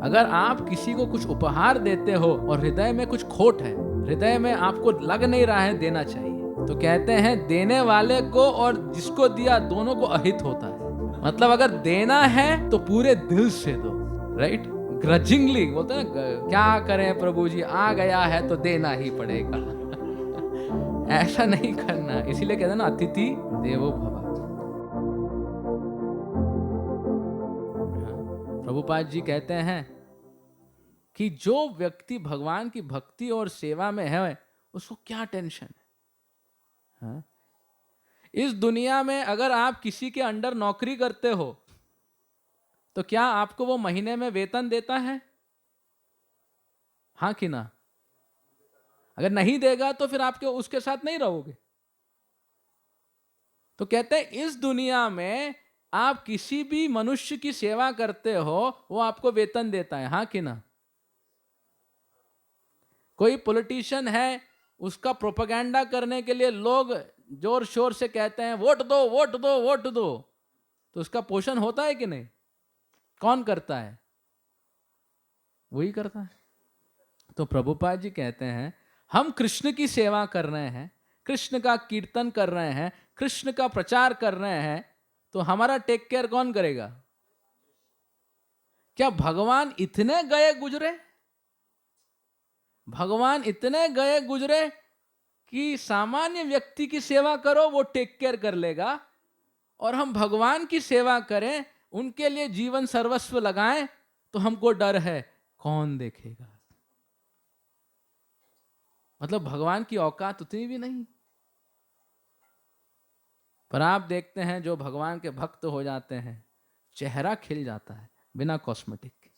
अगर आप किसी को कुछ उपहार देते हो और हृदय में कुछ खोट है, हृदय में आपको लग नहीं रहा है देना चाहिए, तो कहते हैं देने वाले को और जिसको दिया दोनों को अहित होता है। मतलब अगर देना है तो पूरे दिल से दो, राइट? ग्रजिंगली बोलते हैं ना, क्या करें प्रभु जी, आ गया है तो देना ही पड़ेगा। ऐसा नहीं करना, इसीलिए कहते हैं ना, अतिथि देवो भव। प्रभुपाद जी कहते हैं कि जो व्यक्ति भगवान की भक्ति और सेवा में है उसको क्या टेंशन है? हाँ? इस दुनिया में अगर आप किसी के अंडर नौकरी करते हो तो क्या आपको वो महीने में वेतन देता है? हाँ कि ना? अगर नहीं देगा तो फिर आपके उसके साथ नहीं रहोगे। तो कहते हैं इस दुनिया में आप किसी भी मनुष्य की सेवा करते हो वो आपको वेतन देता है, हाँ कि ना? कोई पॉलिटिशियन है, उसका प्रोपेगेंडा करने के लिए लोग जोर शोर से कहते हैं वोट दो वोट दो वोट दो, तो उसका पोषण होता है कि नहीं? कौन करता है? वही करता है। तो प्रभुपाद जी कहते हैं हम कृष्ण की सेवा कर रहे हैं, कृष्ण का कीर्तन कर रहे हैं, कृष्ण का प्रचार कर रहे हैं, तो हमारा टेक केयर कौन करेगा? क्या भगवान इतने गए गुजरे? भगवान इतने गए गुजरे कि सामान्य व्यक्ति की सेवा करो वो टेक केयर कर लेगा, और हम भगवान की सेवा करें, उनके लिए जीवन सर्वस्व लगाएं, तो हमको डर है कौन देखेगा? मतलब भगवान की औकात उतनी भी नहीं। पर आप देखते हैं जो भगवान के भक्त हो जाते हैं, चेहरा खिल जाता है बिना कॉस्मेटिक के।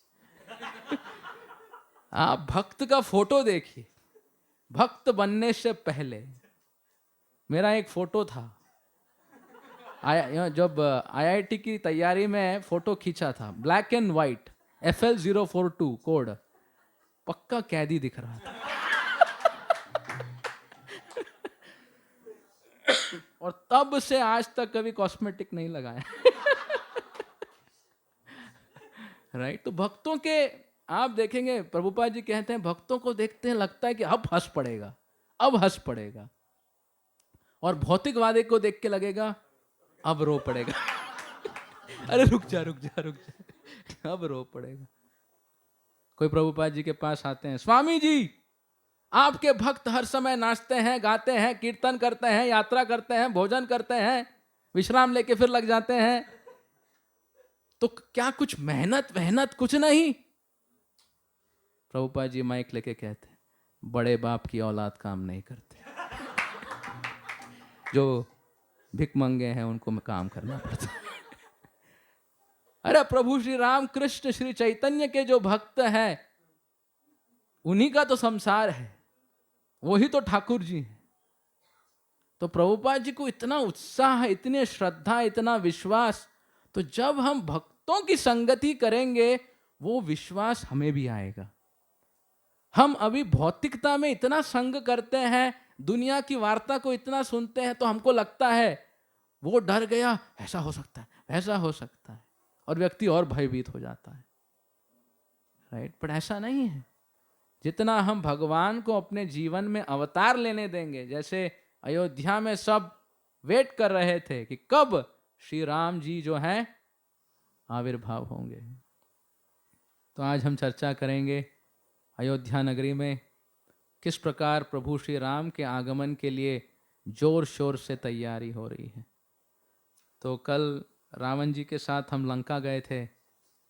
आप भक्त का फोटो देखिए, भक्त बनने से पहले। मेरा एक फोटो था, जब आईआईटी की तैयारी में फोटो खींचा था, black and white, FL042 code, पक्का कैदी दिख रहा था। और तब से आज तक कभी कॉस्मेटिक नहीं लगाया। राइट? तो भक्तों के आप देखेंगे, प्रभुपाद जी कहते हैं भक्तों को देखते हैं लगता है कि अब हंस पड़ेगा, अब हंस पड़ेगा, और भौतिकवादी को देख के लगेगा अब रो पड़ेगा। अरे रुक जा रुक जा रुक जा, अब रो पड़ेगा। कोई प्रभुपाद जी के पास आते हैं, स्वामी जी आपके भक्त हर समय नाचते हैं, गाते हैं, कीर्तन करते हैं, यात्रा करते हैं, भोजन करते हैं, विश्राम लेके फिर लग जाते हैं, तो क्या कुछ मेहनत वहनत कुछ नहीं? प्रभुपाद जी माइक लेके कहते हैं, बड़े बाप की औलाद काम नहीं करते, जो भिक मंगे हैं उनको में काम करना पड़ता है। अरे प्रभु श्री राम कृष्ण श्री चैतन्य के जो भक्त हैं उन्हीं का तो संसार है, वही तो ठाकुर जी हैं। तो प्रभुपाद जी को इतना उत्साह, इतनी श्रद्धा, इतना विश्वास, तो जब हम भक्तों की संगति करेंगे वो विश्वास हमें भी आएगा। हम अभी भौतिकता में इतना संग करते हैं, दुनिया की वार्ता को इतना सुनते हैं, तो हमको लगता है वो डर गया, ऐसा हो सकता है, वैसा हो सकता है, और व्यक्ति और भयभीत हो जाता है। राइट? पर ऐसा नहीं है। जितना हम भगवान को अपने जीवन में अवतार लेने देंगे, जैसे अयोध्या में सब वेट कर रहे थे कि कब श्री राम जी जो हैं आविर्भाव होंगे, तो आज हम चर्चा करेंगे अयोध्या नगरी में किस प्रकार प्रभु श्री राम के आगमन के लिए जोर शोर से तैयारी हो रही है। तो कल रावण जी के साथ हम लंका गए थे,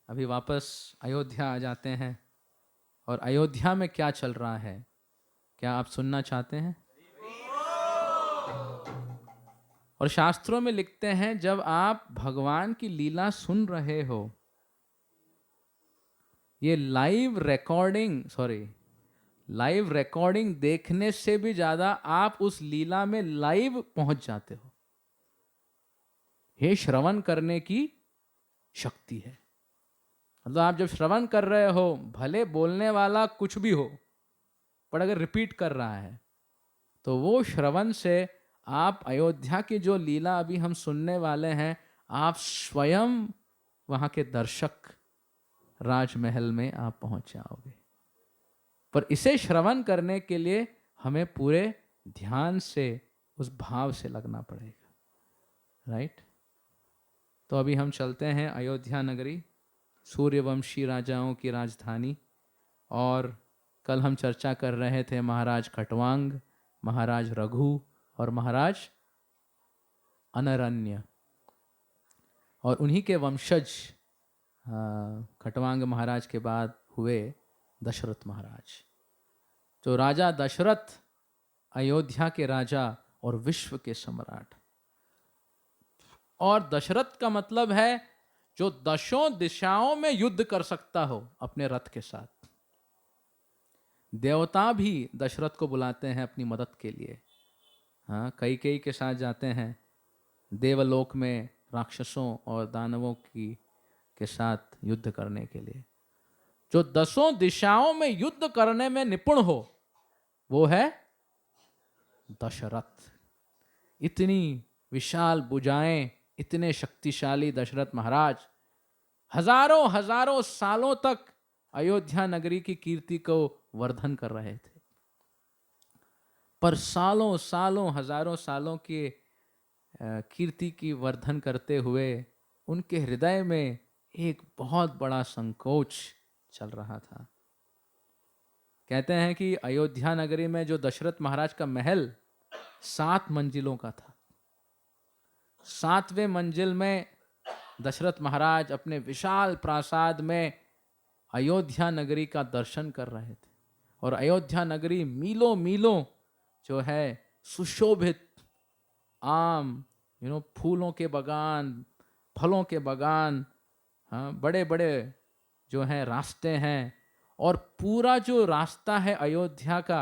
अभी वापस अयोध्या आ जाते हैं, और अयोध्या में क्या चल रहा है क्या आप सुनना चाहते हैं? और शास्त्रों में लिखते हैं जब आप भगवान की लीला सुन रहे हो, ये लाइव रिकॉर्डिंग देखने से भी ज्यादा आप उस लीला में लाइव पहुंच जाते हो। ये श्रवण करने की शक्ति है। मतलब आप जब श्रवण कर रहे हो, भले बोलने वाला कुछ भी हो, पर अगर रिपीट कर रहा है, तो वो श्रवण से आप अयोध्या की जो लीला अभी हम सुनने वाले हैं, आप स्वयं वहां के दर्शक, राजमहल में आप पहुंच जाओगे। पर इसे श्रवण करने के लिए हमें पूरे ध्यान से, उस भाव से लगना पड़ेगा, राइट। तो अभी हम चलते हैं अयोध्या नगरी, सूर्यवंशी राजाओं की राजधानी। और कल हम चर्चा कर रहे थे महाराज खटवांग, महाराज रघु और महाराज अनरण्य, और उन्हीं के वंशज खटवांग महाराज के बाद हुए दशरथ महाराज। तो राजा दशरथ अयोध्या के राजा और विश्व के सम्राट। और दशरथ का मतलब है जो दशों दिशाओं में युद्ध कर सकता हो अपने रथ के साथ। देवता भी दशरथ को बुलाते हैं अपनी मदद के लिए। हाँ, कई के साथ जाते हैं देवलोक में राक्षसों और दानवों के साथ युद्ध करने के लिए। जो दसों दिशाओं में युद्ध करने में निपुण हो वो है दशरथ। इतनी विशाल भुजाएं, इतने शक्तिशाली दशरथ महाराज हजारों हजारों सालों तक अयोध्या नगरी की कीर्ति को वर्धन कर रहे थे। पर सालों सालों हजारों सालों के कीर्ति की वर्धन करते हुए उनके हृदय में एक बहुत बड़ा संकोच चल रहा था। कहते हैं कि अयोध्या नगरी में जो दशरथ महाराज का महल 7 मंजिलों का था। 7वें मंजिल में दशरथ महाराज अपने विशाल प्रासाद में अयोध्या नगरी का दर्शन कर रहे थे। और अयोध्या नगरी मीलों मीलों जो है सुशोभित आम, फूलों के बगान, फलों के बगान, हाँ, बड़े बड़े जो हैं रास्ते हैं। और पूरा जो रास्ता है अयोध्या का,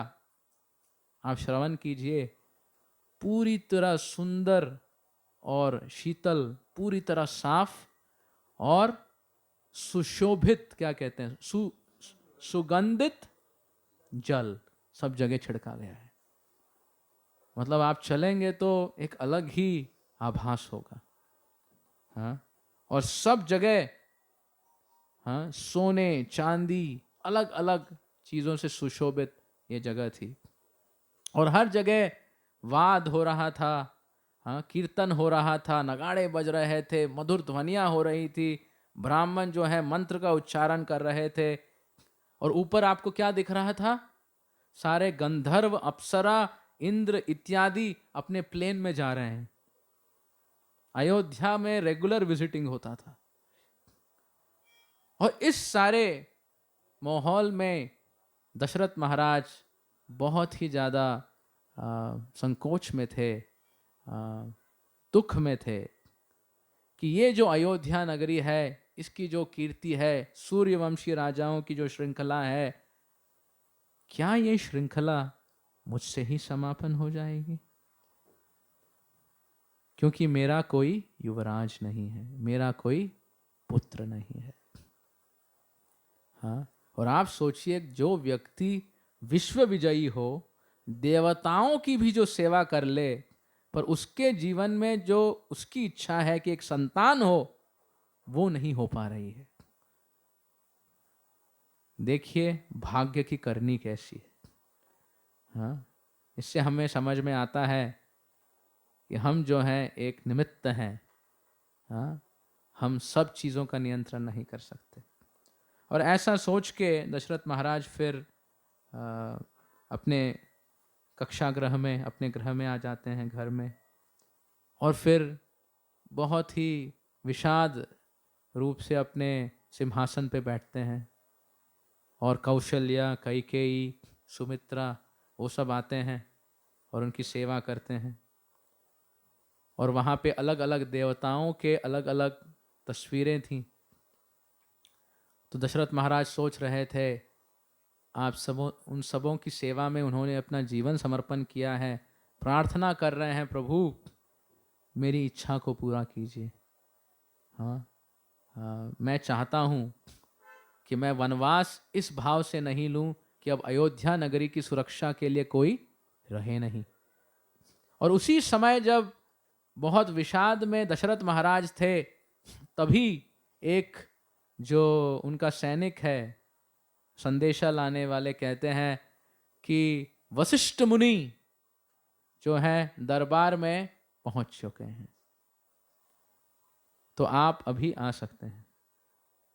आप श्रवण कीजिए, पूरी तरह सुंदर और शीतल, पूरी तरह साफ और सुशोभित, क्या कहते हैं, सुगंधित जल सब जगह छिड़का गया है। मतलब आप चलेंगे तो एक अलग ही आभास होगा। हाँ, और सब जगह, हाँ, सोने चांदी अलग अलग चीजों से सुशोभित ये जगह थी। और हर जगह वाद हो रहा था, हाँ, कीर्तन हो रहा था, नगाड़े बज रहे थे, मधुर ध्वनियां हो रही थी, ब्राह्मण जो है मंत्र का उच्चारण कर रहे थे। और ऊपर आपको क्या दिख रहा था? सारे गंधर्व, अप्सरा, इंद्र इत्यादि अपने प्लेन में जा रहे हैं। अयोध्या में रेगुलर विजिटिंग होता था। और इस सारे माहौल में दशरथ महाराज बहुत ही ज़्यादा संकोच में थे, दुख में थे कि ये जो अयोध्या नगरी है, इसकी जो कीर्ति है, सूर्यवंशी राजाओं की जो श्रृंखला है, क्या ये श्रृंखला मुझसे ही समापन हो जाएगी? क्योंकि मेरा कोई युवराज नहीं है, मेरा कोई पुत्र नहीं है। हाँ, और आप सोचिए, जो व्यक्ति विश्व विजयी हो, देवताओं की भी जो सेवा कर ले, पर उसके जीवन में जो उसकी इच्छा है कि एक संतान हो, वो नहीं हो पा रही है। देखिए भाग्य की करनी कैसी है। हाँ, इससे हमें समझ में आता है कि हम जो हैं एक निमित्त हैं। हाँ, हम सब चीज़ों का नियंत्रण नहीं कर सकते। और ऐसा सोच के दशरथ महाराज फिर अपने कक्षागृह में, अपने गृह में आ जाते हैं, घर में। और फिर बहुत ही विषाद रूप से अपने सिंहासन पे बैठते हैं। और कौशल्या, कैकेयी, सुमित्रा, वो सब आते हैं और उनकी सेवा करते हैं। और वहाँ पे अलग अलग देवताओं के अलग अलग तस्वीरें थीं। तो दशरथ महाराज सोच रहे थे, आप सबों, उन सबों की सेवा में उन्होंने अपना जीवन समर्पण किया है, प्रार्थना कर रहे हैं, प्रभु मेरी इच्छा को पूरा कीजिए। हाँ, मैं चाहता हूँ कि मैं वनवास इस भाव से नहीं लूँ कि अब अयोध्या नगरी की सुरक्षा के लिए कोई रहे नहीं। और उसी समय जब बहुत विषाद में दशरथ महाराज थे, तभी एक जो उनका सैनिक है, संदेशा लाने वाले, कहते हैं कि वशिष्ठ मुनि जो है दरबार में पहुंच चुके हैं, तो आप अभी आ सकते हैं।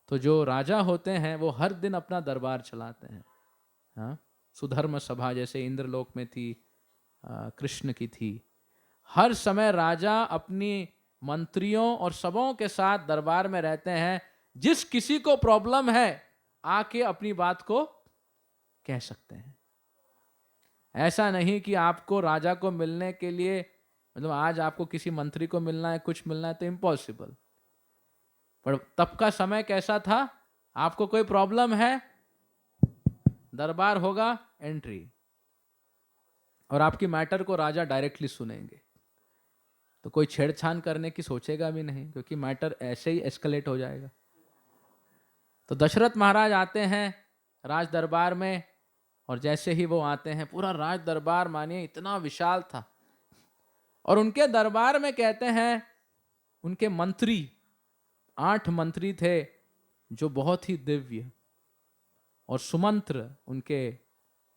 तो जो राजा होते हैं वो हर दिन अपना दरबार चलाते हैं। हाँ, सुधर्म सभा जैसे इंद्रलोक में थी, कृष्ण की थी। हर समय राजा अपनी मंत्रियों और सबों के साथ दरबार में रहते हैं। जिस किसी को प्रॉब्लम है आके अपनी बात को कह सकते हैं। ऐसा नहीं कि आपको राजा को मिलने के लिए, मतलब आज आपको किसी मंत्री को मिलना है, कुछ मिलना है तो इम्पॉसिबल। पर तब का समय कैसा था, आपको कोई प्रॉब्लम है, दरबार होगा, एंट्री, और आपकी मैटर को राजा डायरेक्टली सुनेंगे। तो कोई छेड़छाड़ करने की सोचेगा भी नहीं, क्योंकि मैटर ऐसे ही एस्केलेट हो जाएगा। तो दशरथ महाराज आते हैं राज दरबार में, और जैसे ही वो आते हैं पूरा राज दरबार मानिए इतना विशाल था। और उनके दरबार में कहते हैं उनके मंत्री, 8 मंत्री थे जो बहुत ही दिव्य, और सुमंत्र उनके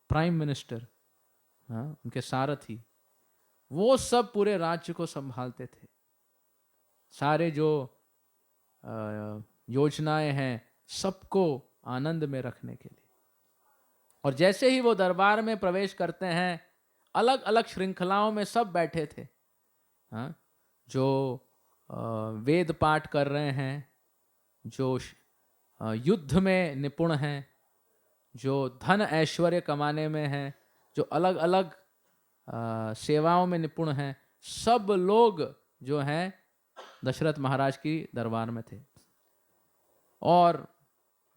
प्राइम मिनिस्टर, हाँ, उनके सारथी, वो सब पूरे राज्य को संभालते थे। सारे जो योजनाएं हैं सबको आनंद में रखने के लिए। और जैसे ही वो दरबार में प्रवेश करते हैं, अलग अलग श्रृंखलाओं में सब बैठे थे। हाँ, जो वेद पाठ कर रहे हैं, जो युद्ध में निपुण हैं, जो धन ऐश्वर्य कमाने में हैं, जो अलग अलग सेवाओं में निपुण हैं, सब लोग जो हैं दशरथ महाराज की दरबार में थे। और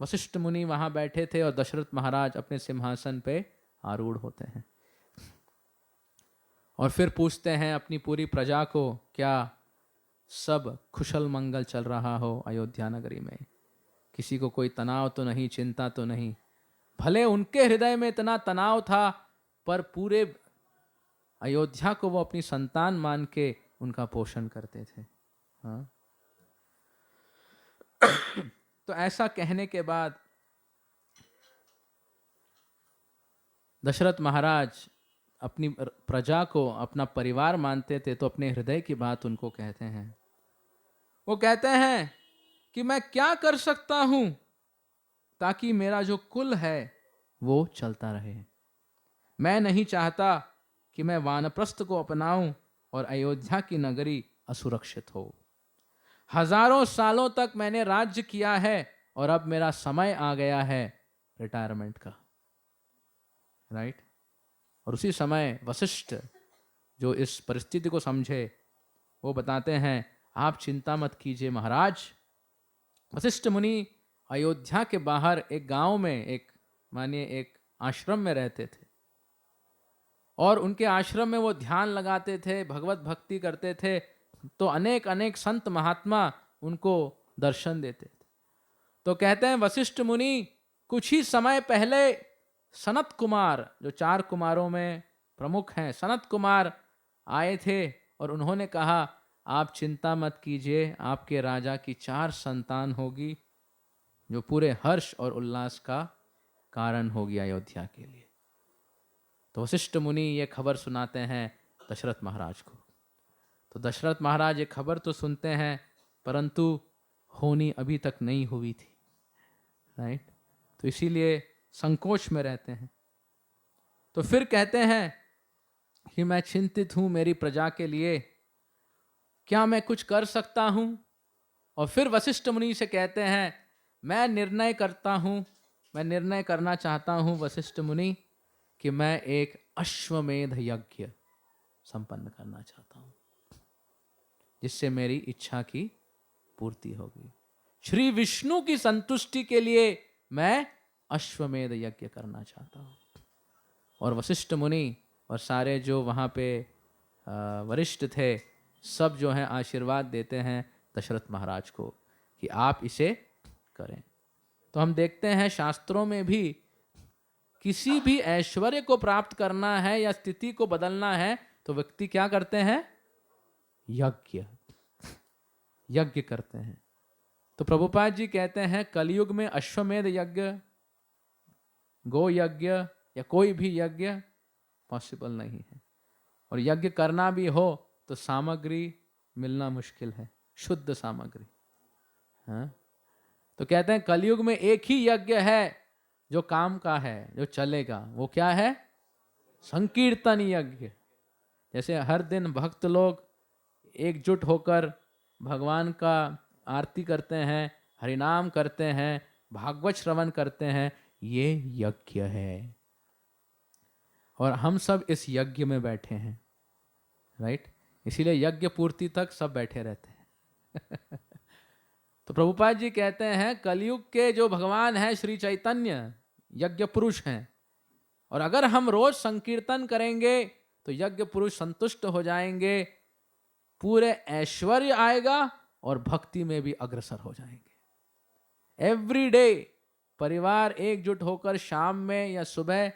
वशिष्ठ मुनि वहां बैठे थे और दशरथ महाराज अपने सिंहासन पे आरूढ़ होते हैं। और फिर पूछते हैं अपनी पूरी प्रजा को, क्या सब कुशल मंगल चल रहा हो अयोध्या नगरी में, किसी को कोई तनाव तो नहीं, चिंता तो नहीं। भले उनके हृदय में इतना तनाव था, पर पूरे अयोध्या को वो अपनी संतान मान के उनका पोषण करते थे। हाँ। तो ऐसा कहने के बाद दशरथ महाराज अपनी प्रजा को अपना परिवार मानते थे, तो अपने हृदय की बात उनको कहते हैं। वो कहते हैं कि मैं क्या कर सकता हूं ताकि मेरा जो कुल है वो चलता रहे। मैं नहीं चाहता कि मैं वानप्रस्थ को अपनाऊं और अयोध्या की नगरी असुरक्षित हो। हजारों सालों तक मैंने राज्य किया है और अब मेरा समय आ गया है रिटायरमेंट का, राइट। और उसी समय वशिष्ठ जो इस परिस्थिति को समझे, वो बताते हैं आप चिंता मत कीजिए महाराज। वशिष्ठ मुनि अयोध्या के बाहर एक गांव में, एक मानिए एक आश्रम में रहते थे, और उनके आश्रम में वो ध्यान लगाते थे, भगवत भक्ति करते थे। तो अनेक अनेक संत महात्मा उनको दर्शन देते थे। तो कहते हैं वशिष्ठ मुनि कुछ ही समय पहले सनत कुमार, जो 4 कुमारों में प्रमुख हैं, सनत कुमार आए थे और उन्होंने कहा आप चिंता मत कीजिए, आपके राजा की 4 संतान होगी जो पूरे हर्ष और उल्लास का कारण होगी अयोध्या के लिए। तो वशिष्ठ मुनि ये खबर सुनाते हैं दशरथ महाराज को। तो दशरथ महाराज ये खबर तो सुनते हैं, परंतु होनी अभी तक नहीं हुई थी, राइट। तो इसीलिए संकोच में रहते हैं। तो फिर कहते हैं कि मैं चिंतित हूं मेरी प्रजा के लिए, क्या मैं कुछ कर सकता हूं। और फिर वशिष्ठ मुनि से कहते हैं मैं निर्णय करता हूं, मैं निर्णय करना चाहता हूं वशिष्ठ मुनि कि मैं एक अश्वमेध यज्ञ संपन्न करना चाहता हूं, जिससे मेरी इच्छा की पूर्ति होगी। श्री विष्णु की संतुष्टि के लिए मैं अश्वमेध यज्ञ करना चाहता हूं। और वशिष्ठ मुनि और सारे जो वहाँ पे वरिष्ठ थे, सब जो हैं आशीर्वाद देते हैं दशरथ महाराज को कि आप इसे करें। तो हम देखते हैं शास्त्रों में भी किसी भी ऐश्वर्य को प्राप्त करना है या स्थिति को बदलना है तो व्यक्ति क्या करते हैं, यज्ञ करते हैं। तो प्रभुपाद जी कहते हैं कलयुग में अश्वमेध यज्ञ, गो यज्ञ या कोई भी यज्ञ पॉसिबल नहीं है। और यज्ञ करना भी हो तो सामग्री मिलना मुश्किल है, शुद्ध सामग्री। हाँ? तो कहते हैं कलयुग में एक ही यज्ञ है जो काम का है, जो चलेगा। वो क्या है? संकीर्तन यज्ञ। जैसे हर दिन भक्त लोग एकजुट होकर भगवान का आरती करते हैं, हरिनाम करते हैं, भागवत श्रवण करते हैं, ये यज्ञ है। और हम सब इस यज्ञ में बैठे हैं, राइट? इसीलिए यज्ञ पूर्ति तक सब बैठे रहते हैं। तो प्रभुपाद जी कहते हैं कलयुग के जो भगवान हैं श्री चैतन्य यज्ञ पुरुष हैं। और अगर हम रोज संकीर्तन करेंगे तो यज्ञ पुरुष संतुष्ट हो जाएंगे, पूरे ऐश्वर्य आएगा और भक्ति में भी अग्रसर हो जाएंगे। एवरी डे परिवार एकजुट होकर शाम में या सुबह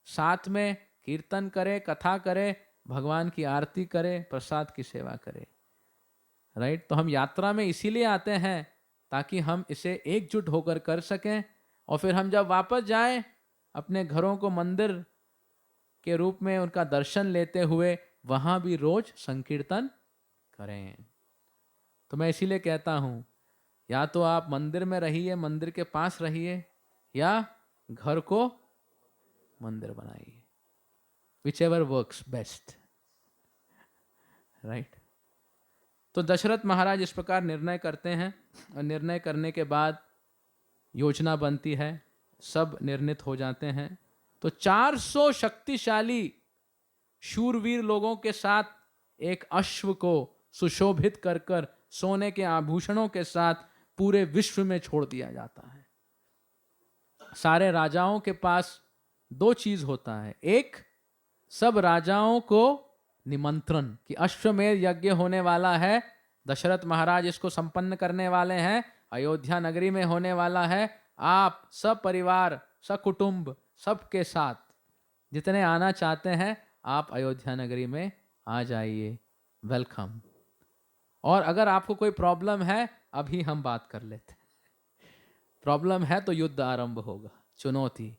साथ में कीर्तन करे, कथा करे, भगवान की आरती करे, प्रसाद की सेवा करे, राइट? तो हम यात्रा में इसीलिए आते हैं ताकि हम इसे एकजुट होकर कर सकें। और फिर हम जब वापस जाएं अपने घरों को मंदिर के रूप में उनका दर्शन लेते हुए वहां भी रोज संकीर्तन करें। तो मैं इसीलिए कहता हूं या तो आप मंदिर में रहिए, मंदिर के पास रहिए, या घर को मंदिर बनाइए, whichever works best, राइट? तो दशरथ महाराज इस प्रकार निर्णय करते हैं और निर्णय करने के बाद योजना बनती है, सब निर्णित हो जाते हैं। तो 400 शक्तिशाली शूरवीर लोगों के साथ एक अश्व को सुशोभित कर कर सोने के आभूषणों के साथ पूरे विश्व में छोड़ दिया जाता है। सारे राजाओं के पास दो चीज होता है, एक सब राजाओं को निमंत्रण कि अश्वमेध यज्ञ होने वाला है, दशरथ महाराज इसको संपन्न करने वाले हैं, अयोध्या नगरी में होने वाला है, आप सब परिवार सकुटुंब सबके साथ जितने आना चाहते हैं आप अयोध्या नगरी में आ जाइए, वेलकम। और अगर आपको कोई प्रॉब्लम है अभी हम बात कर लेते हैं, प्रॉब्लम है तो युद्ध आरंभ होगा, चुनौती।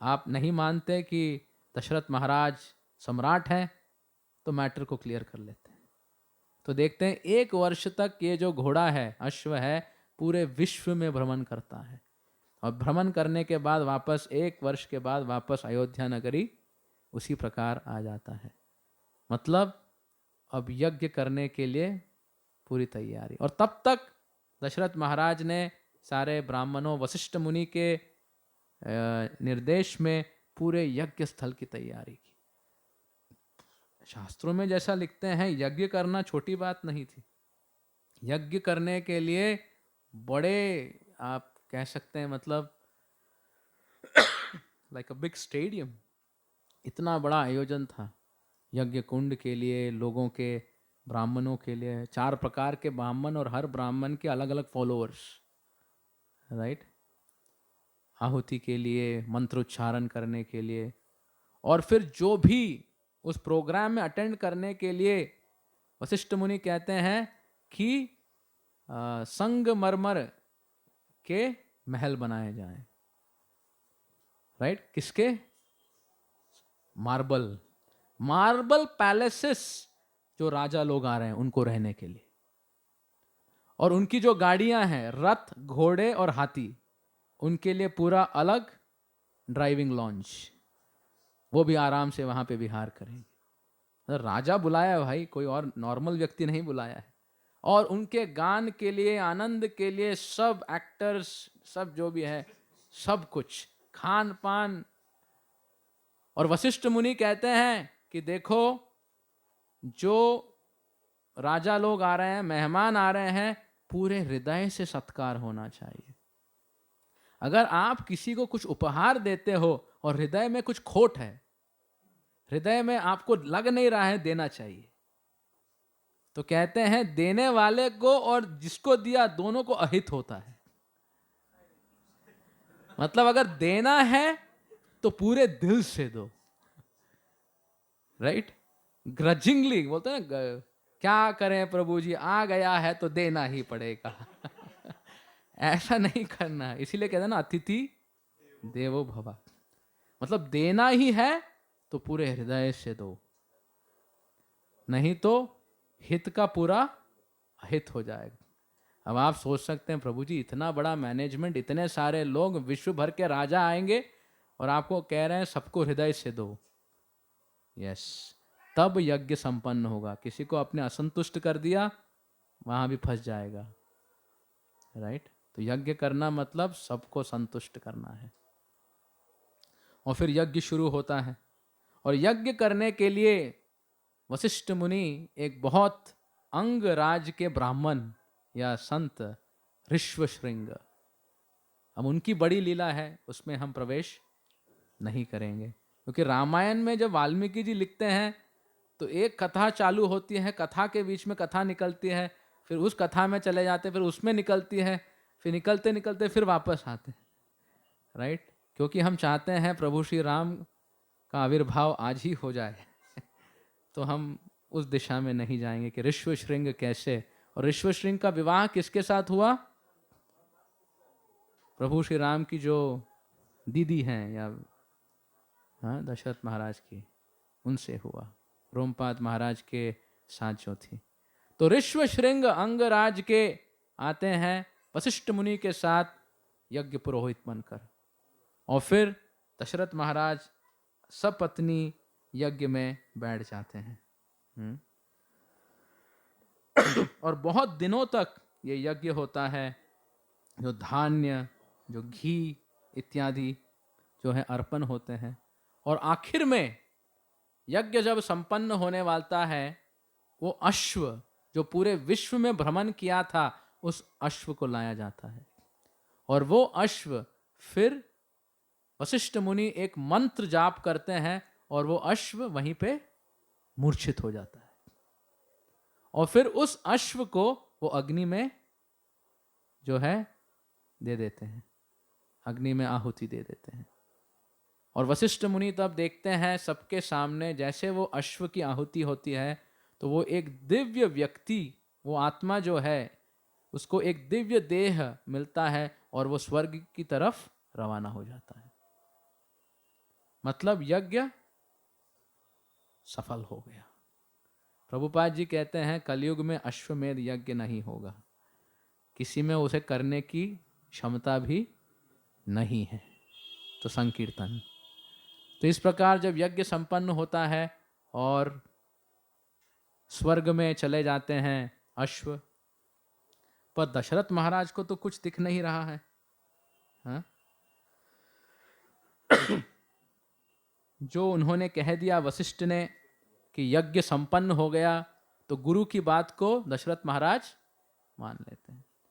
आप नहीं मानते कि दशरथ महाराज सम्राट हैं तो मैटर को क्लियर कर लेते हैं। तो देखते हैं 1 वर्ष तक ये जो घोड़ा है, अश्व है, पूरे विश्व में भ्रमण करता है और भ्रमण करने के बाद वापस 1 वर्ष के बाद वापस अयोध्या नगरी उसी प्रकार आ जाता है। मतलब अब यज्ञ करने के लिए पूरी तैयारी। और तब तक दशरथ महाराज ने सारे ब्राह्मणों, वशिष्ठ मुनि के निर्देश में पूरे यज्ञ स्थल की तैयारी की। शास्त्रों में जैसा लिखते हैं यज्ञ करना छोटी बात नहीं थी। यज्ञ करने के लिए बड़े, आप कह सकते हैं मतलब लाइक अ बिग स्टेडियम, इतना बड़ा आयोजन था यज्ञ कुंड के लिए, लोगों के, ब्राह्मणों के लिए। 4 प्रकार के ब्राह्मण और हर ब्राह्मण के अलग अलग फॉलोअर्स, राइट? आहुति के लिए, मंत्रोच्चारण करने के लिए, और फिर जो भी उस प्रोग्राम में अटेंड करने के लिए वशिष्ठ मुनि कहते हैं कि संगमरमर के महल बनाए जाएं, राइट? किसके? मार्बल पैलेसेस, जो राजा लोग आ रहे हैं उनको रहने के लिए। और उनकी जो गाड़ियां हैं, रथ, घोड़े और हाथी, उनके लिए पूरा अलग ड्राइविंग लॉन्च, वो भी आराम से वहां पे विहार करेंगे। राजा बुलाया है भाई, कोई और नॉर्मल व्यक्ति नहीं बुलाया है। और उनके गान के लिए, आनंद के लिए सब एक्टर्स, सब जो भी है, सब कुछ, खान पान। और वशिष्ठ मुनि कहते हैं कि देखो, जो राजा लोग आ रहे हैं, मेहमान आ रहे हैं, पूरे हृदय से सत्कार होना चाहिए। अगर आप किसी को कुछ उपहार देते हो और हृदय में कुछ खोट है, हृदय में आपको लग नहीं रहा है देना चाहिए, तो कहते हैं देने वाले को और जिसको दिया दोनों को अहित होता है। मतलब अगर देना है तो पूरे दिल से दो, राइट? ग्रजिंगली बोलते हैं ना, क्या करें प्रभु जी, आ गया है तो देना ही पड़ेगा। ऐसा नहीं करना है। इसीलिए कहते हैं ना, अतिथि देवो भव। मतलब देना ही है तो पूरे हृदय से दो, नहीं तो हित का पूरा अहित हो जाएगा। अब आप सोच सकते हैं, प्रभु जी इतना बड़ा मैनेजमेंट, इतने सारे लोग, विश्व भर के राजा आएंगे और आपको कह रहे हैं सबको हृदय से दो। यस, तब यज्ञ संपन्न होगा। किसी को अपने असंतुष्ट कर दिया, वहां भी फंस जाएगा। राइट? तो यज्ञ करना मतलब सबको संतुष्ट करना है। और फिर यज्ञ शुरू होता है। और यज्ञ करने के लिए वशिष्ठ मुनि एक बहुत अंगराज के ब्राह्मण या संत ऋष्वशृंग, अब उनकी बड़ी लीला है, उसमें हम प्रवेश नहीं करेंगे। क्योंकि रामायण में जब वाल्मीकि जी लिखते हैं तो एक कथा चालू होती है, कथा के बीच में कथा निकलती है, फिर उस कथा में चले जाते हैं, फिर उसमें निकलती है, फिर निकलते निकलते फिर वापस आते हैं। राइट? क्योंकि हम चाहते हैं प्रभु श्री राम का आविर्भाव आज ही हो जाए तो हम उस दिशा में नहीं जाएंगे कि ऋष्वशृंग कैसे, और ऋष्वशृंग का विवाह किसके साथ हुआ? प्रभु श्री राम की जो दीदी हैं, या हाँ दशरथ महाराज की, उनसे हुआ, रोमपाद महाराज के साथ जो थी। तो ऋष्वशृंग अंगराज के आते हैं वशिष्ठ मुनि के साथ यज्ञ पुरोहित बनकर, और फिर दशरथ महाराज सपत्नी यज्ञ में बैठ जाते हैं। और बहुत दिनों तक ये यज्ञ होता है, जो धान्य, जो घी इत्यादि जो है अर्पण होते हैं। और आखिर में यज्ञ जब संपन्न होने वाला है, वो अश्व जो पूरे विश्व में भ्रमण किया था, उस अश्व को लाया जाता है। और वो अश्व फिर वशिष्ठ मुनि एक मंत्र जाप करते हैं और वो अश्व वहीं पे मूर्छित हो जाता है। और फिर उस अश्व को वो अग्नि में जो है दे देते हैं, अग्नि में आहुति दे देते हैं। और वशिष्ठ मुनि तब देखते हैं सबके सामने, जैसे वो अश्व की आहुति होती है तो वो एक दिव्य व्यक्ति, वो आत्मा जो है, उसको एक दिव्य देह मिलता है और वो स्वर्ग की तरफ रवाना हो जाता है। मतलब यज्ञ सफल हो गया। प्रभुपाद जी कहते हैं कलयुग में अश्वमेध यज्ञ नहीं होगा, किसी में उसे करने की क्षमता भी नहीं है। तो संकीर्तन, तो इस प्रकार जब यज्ञ संपन्न होता है और स्वर्ग में चले जाते हैं अश्व, पर दशरथ महाराज को तो कुछ दिख नहीं रहा है। हाँ? जो उन्होंने कह दिया वशिष्ठ ने कि यज्ञ संपन्न हो गया, तो गुरु की बात को दशरथ महाराज मान लेते हैं।